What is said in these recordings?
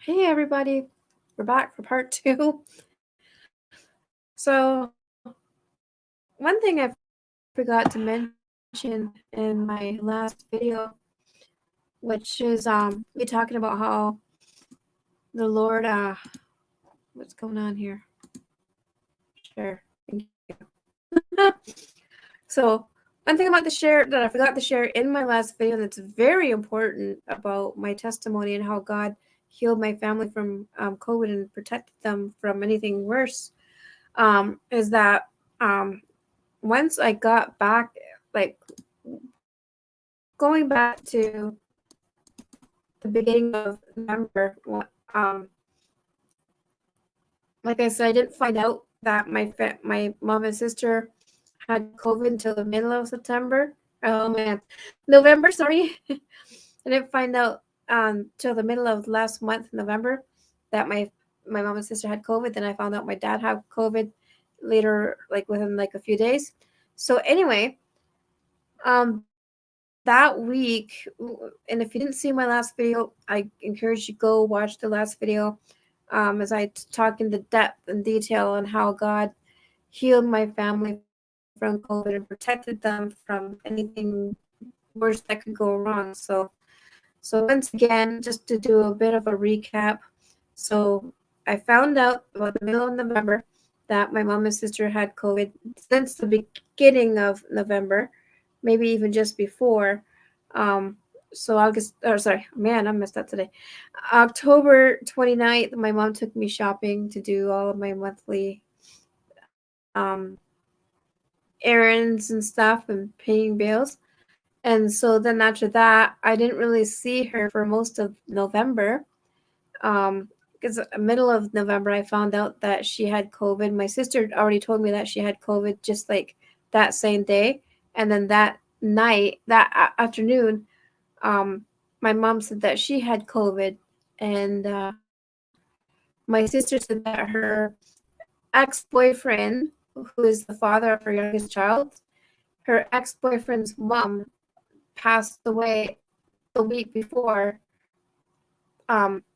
Hey everybody, we're back for part two. So, one thing I forgot to mention in my last video, which is me talking about how the Lord what's going on here? Share. Thank you. So, one thing about the share that I forgot to share in my last video that's very important about my testimony and how God healed my family from COVID and protected them from anything worse is that um, once I got back, like going back to the beginning of November, like I said, I didn't find out that my mom and sister had COVID until the middle of September. Oh man, November. Sorry, I didn't find out till the middle of last month, November, that my mom and sister had COVID. Then I found out my dad had COVID later, like within like a few days. So anyway, that week, and if you didn't see my last video, I encourage you go watch the last video. As I talk in the depth and detail on how God healed my family from COVID and protected them from anything worse that could go wrong. So once again, just to do a bit of a recap, so I found out about the middle of November that my mom and sister had COVID since the beginning of November, maybe even just before. Um, so August, or sorry, man, I messed up today. October 29th, my mom took me shopping to do all of my monthly errands and stuff and paying bills. And so then after that, I didn't really see her for most of November. Because middle of November, I found out that she had COVID. My sister already told me that she had COVID just like that same day, and then that night, afternoon, um, my mom said that she had COVID, and my sister said that her ex-boyfriend, who is the father of her youngest child, her ex-boyfriend's mom passed away the week before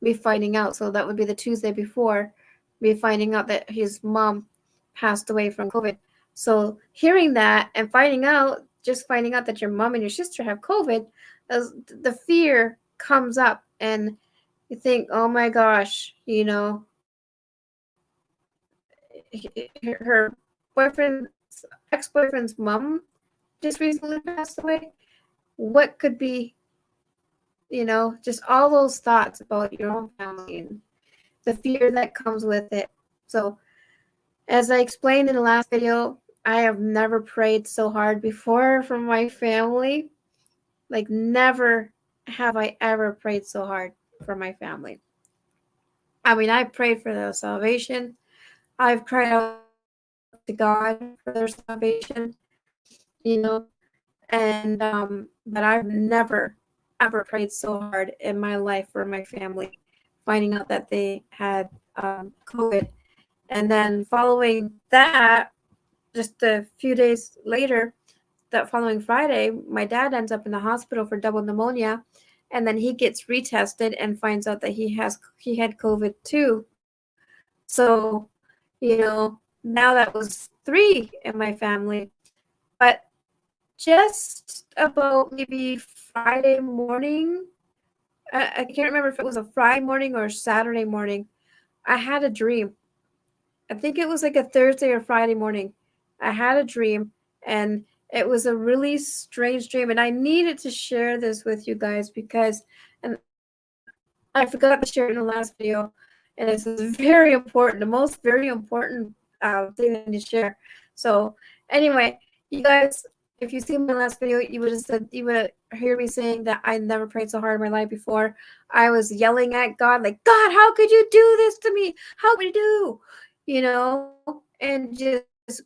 me finding out. So that would be the Tuesday before me finding out that his mom passed away from COVID. So hearing that and finding out that your mom and your sister have COVID, the fear comes up and you think, oh my gosh, her boyfriend's ex-boyfriend's mom just recently passed away. What could be, just all those thoughts about your own family and the fear that comes with it. So, as I explained in the last video, I have never prayed so hard before for my family. Like, never have I ever prayed so hard for my family. I mean, I prayed for their salvation. I've cried out to God for their salvation, you know, but I've never ever prayed so hard in my life for my family, finding out that they had COVID. And then following that, just a few days later, that following Friday, my dad ends up in the hospital for double pneumonia, and then he gets retested and finds out that he had COVID too. So, now that was three in my family. But just about maybe Friday morning, I can't remember if it was a Friday morning or Saturday morning, I had a dream. I think it was like a Thursday or Friday morning. I had a dream, and it was a really strange dream, and I needed to share this with you guys because, and I forgot to share it in the last video, and this is very important, the most very important thing I need to share. So anyway, you guys, if you see my last video, you would have heard me saying that I never prayed so hard in my life before. I was yelling at God like, God, how could you do this to me? How could you do? And just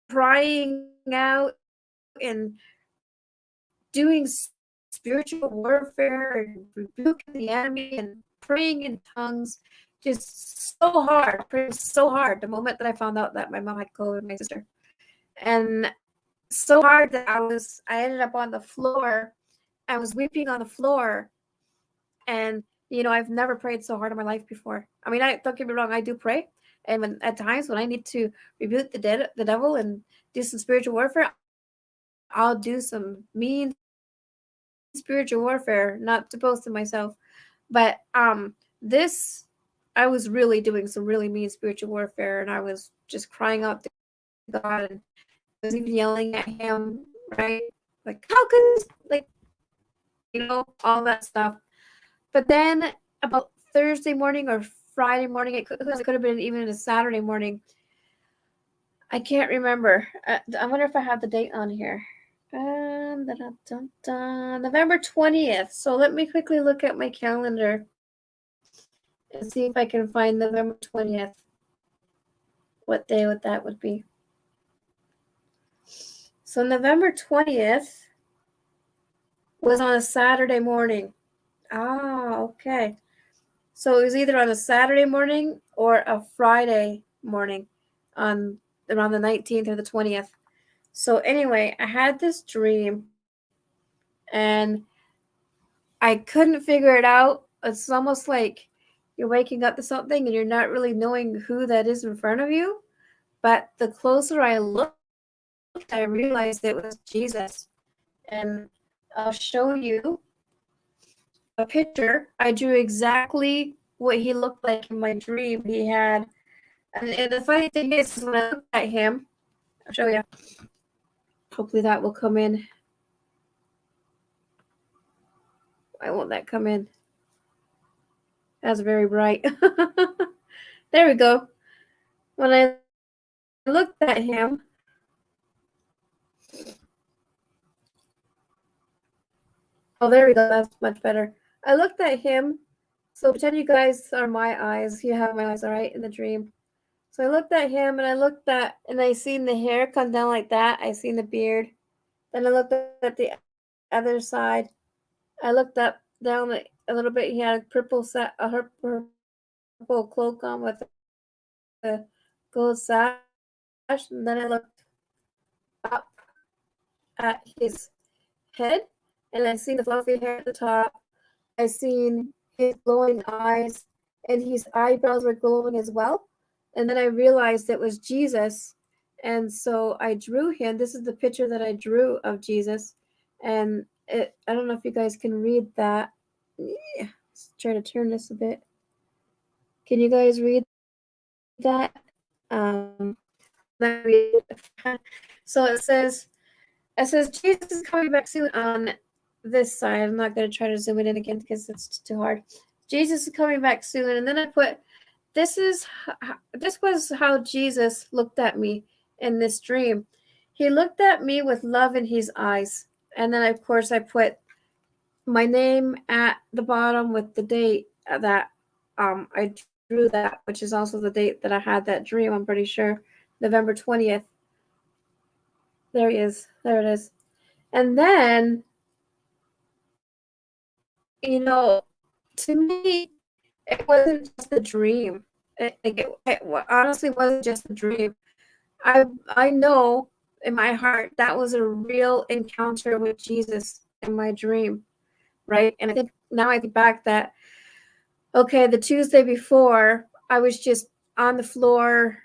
crying out and doing spiritual warfare and rebuking the enemy and praying in tongues, just so hard, praying so hard the moment that I found out that my mom had COVID, my sister. And so hard that I ended up on the floor. I was weeping on the floor, and I've never prayed so hard in my life before. I mean, I don't get me wrong, I do pray, and at times when I need to rebuke the devil and do some spiritual warfare, I'll do some mean spiritual warfare, not to boast of myself, but this I was really doing some really mean spiritual warfare, and I was just crying out to God, and I was even yelling at him, right? Like, how could this, like, all that stuff. But then about Thursday morning or Friday morning, it could have been even a Saturday morning. I can't remember. I wonder if I have the date on here. November 20th. So let me quickly look at my calendar and see if I can find November 20th. What day would that would be? So November 20th was on a Saturday morning. Ah, okay. So it was either on a Saturday morning or a Friday morning on around the 19th or the 20th. So anyway, I had this dream and I couldn't figure it out. It's almost like you're waking up to something and you're not really knowing who that is in front of you. But the closer I looked, I realized it was Jesus. And I'll show you a picture. I drew exactly what he looked like in my dream. He had, and the funny thing is when I looked at him, I'll show you. Hopefully that will come in. Why won't that come in? That's very bright. There we go. When I looked at him, oh, there we go. That's much better. I looked at him. So pretend you guys are my eyes. You have my eyes, all right, in the dream. So I looked at him and I seen the hair come down like that. I seen the beard. Then I looked at the other side. I looked up down a little bit. He had a purple cloak on with a gold sash. And then I looked up at his head, and I seen the fluffy hair at the top. I seen his glowing eyes, and his eyebrows were glowing as well. And then I realized it was Jesus. And so I drew him. This is the picture that I drew of Jesus. And I don't know if you guys can read that. Yeah, let's try to turn this a bit. Can you guys read that? So it says Jesus is coming back soon on this side. I'm not going to try to zoom it in again because it's too hard. Jesus is coming back soon. And then I put, this was how Jesus looked at me in this dream. He looked at me with love in his eyes. And then, of course, I put my name at the bottom with the date that I drew that, which is also the date that I had that dream, I'm pretty sure, November 20th. There he is. There it is. And then, to me, it wasn't just a dream. It honestly wasn't just a dream. I know in my heart that was a real encounter with Jesus in my dream, right? And I think now I think back that, okay, the Tuesday before, I was just on the floor.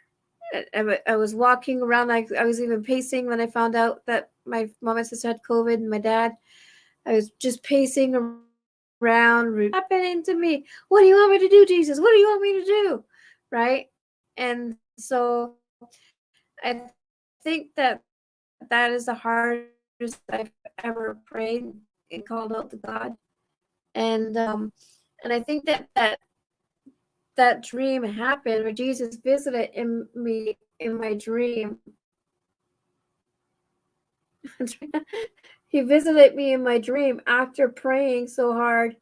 I was walking around. I was even pacing when I found out that my mom and sister had COVID and my dad. I was just pacing around, happening to me. What do you want me to do, Jesus? What do you want me to do? Right? And so I think that that is the hardest I've ever prayed and called out to God. And I think that dream happened where Jesus visited me in my dream. He visited me in my dream after praying so hard.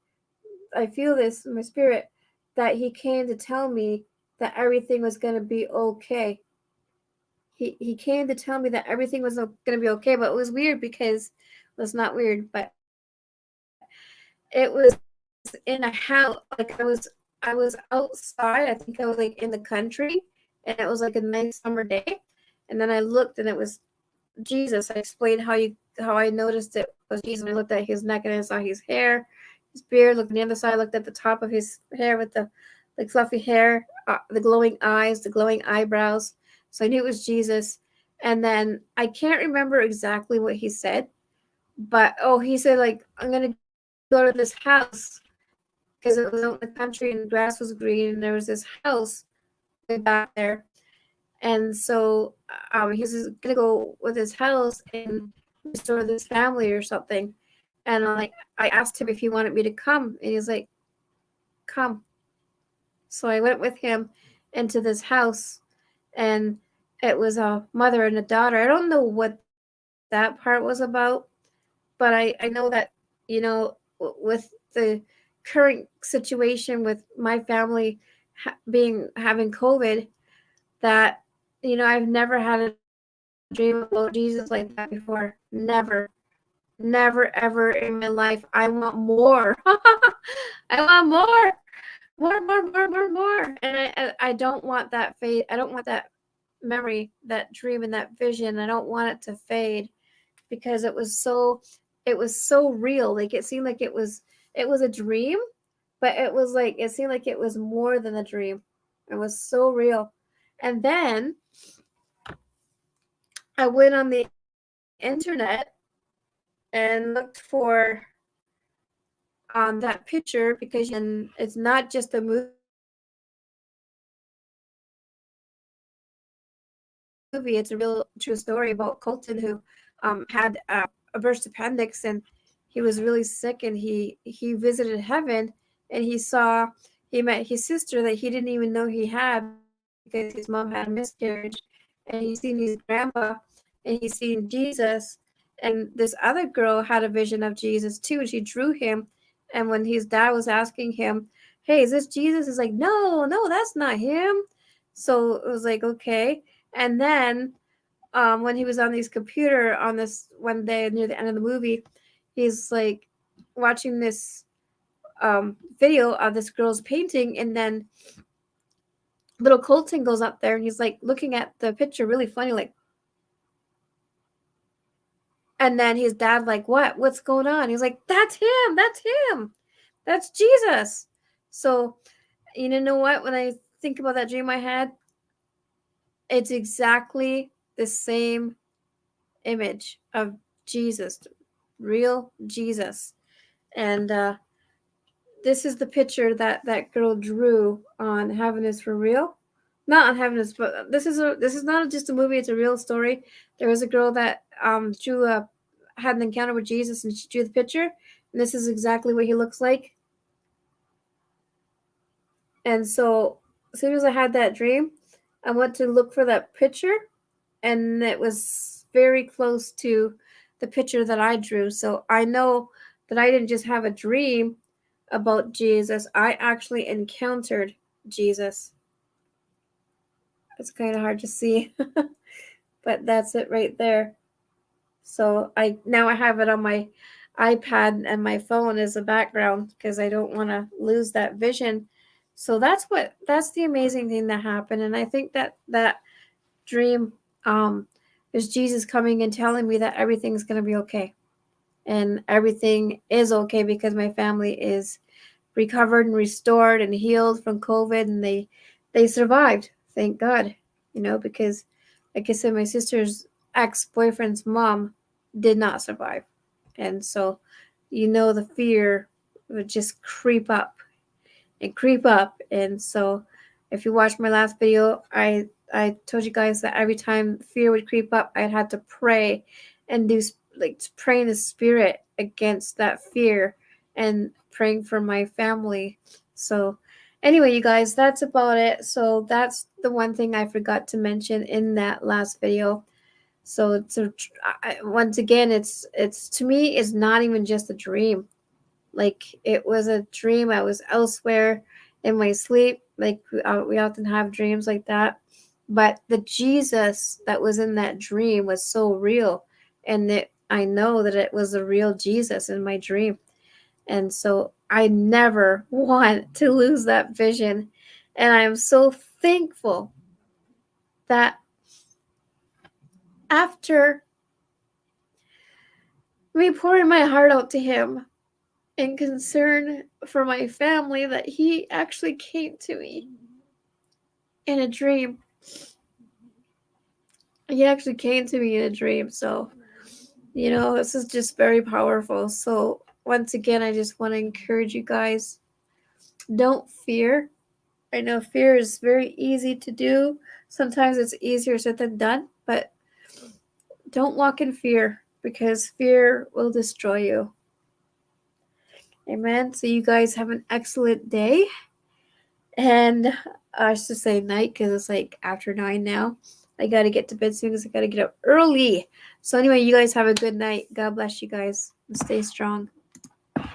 I feel this in my spirit that he came to tell me that everything was going to be okay. He came to tell me that everything was going to be okay, but it was weird because well, it's not weird, but it was in a house. Like I was outside. I think I was like in the country, and it was like a nice summer day. And then I looked, and it was Jesus. I explained how I noticed it was Jesus. I looked at his neck, and I saw his hair, his beard. Looked on the other side. Looked at the top of his hair with the like fluffy hair, the glowing eyes, the glowing eyebrows. So I knew it was Jesus. And then I can't remember exactly what he said, but he said like, I'm gonna go to this house because it was out in the country and the grass was green and there was this house way back there. And so he's gonna go with his house and restore this family or something. And I asked him if he wanted me to come, and he's like, "Come." So I went with him into this house, and it was a mother and a daughter. I don't know what that part was about, but I know that, with the current situation with my family having COVID, that I've never had a dream about Jesus like that before. Never ever in my life. I want more. I want more. And I don't want that fade. I don't want that memory, that dream, and that vision. I don't want it to fade, because it was so real. Like it seemed like it was a dream, but it seemed like it was more than a dream. It was so real. And then I went on the internet and looked for that picture, because it's not just a movie, it's a real true story about Colton, who had a burst appendix, and he was really sick, and he visited heaven, and he met his sister that he didn't even know he had, because his mom had a miscarriage. And he seen his grandpa, and he seen Jesus, and this other girl had a vision of Jesus too, and she drew him. And when his dad was asking him, hey, is this Jesus? He's like, no, that's not him. So it was like, okay. And then when he was on his computer on this one day near the end of the movie, he's like watching this video of this girl's painting, and then little Colton goes up there and he's like looking at the picture really funny, like. And then his dad like, what's going on? He's like, that's Jesus. So you know what, when I think about that dream I had, it's exactly the same image of Jesus, real Jesus. And this is the picture that girl drew on Heaven is for Real. Not on Heaven is, but this is not just a movie, it's a real story. There was a girl that had an encounter with Jesus, and she drew the picture, and this is exactly what he looks like. And so as soon as I had that dream, I went to look for that picture, and it was very close to the picture that I drew. So I know that I didn't just have a dream about Jesus, I actually encountered Jesus. It's kind of hard to see, but that's it right there. So I have it on my iPad, and my phone as a background, because I don't want to lose that vision. So that's the amazing thing that happened. And I think that dream is Jesus coming and telling me that everything's going to be okay. And everything is okay, because my family is recovered and restored and healed from COVID, and they survived. Thank God. Because like I said, my sister's ex-boyfriend's mom did not survive. And so the fear would just creep up and creep up. And so if you watch my last video, I told you guys that every time fear would creep up, I'd have to pray and do like pray in the spirit against that fear, and praying for my family. So anyway, you guys, that's about it. So that's the one thing I forgot to mention in that last video. So once again, it's to me, it's not even just a dream. Like it was a dream. I was elsewhere in my sleep. Like we often have dreams like that. But the Jesus that was in that dream was so real. And I know that it was the real Jesus in my dream. And so I never want to lose that vision. And I am so thankful that after me pouring my heart out to him, and concern for my family that he actually came to me in a dream. He actually came to me in a dream. So, this is just very powerful. So, once again, I just want to encourage you guys, don't fear. I know fear is very easy to do. Sometimes it's easier said than done, but don't walk in fear because fear will destroy you. Amen. So you guys have an excellent day. And I should say night because it's like after 9 now. I got to get to bed soon because I got to get up early. So anyway, you guys have a good night. God bless you guys and stay strong. I'm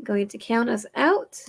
going to count us out.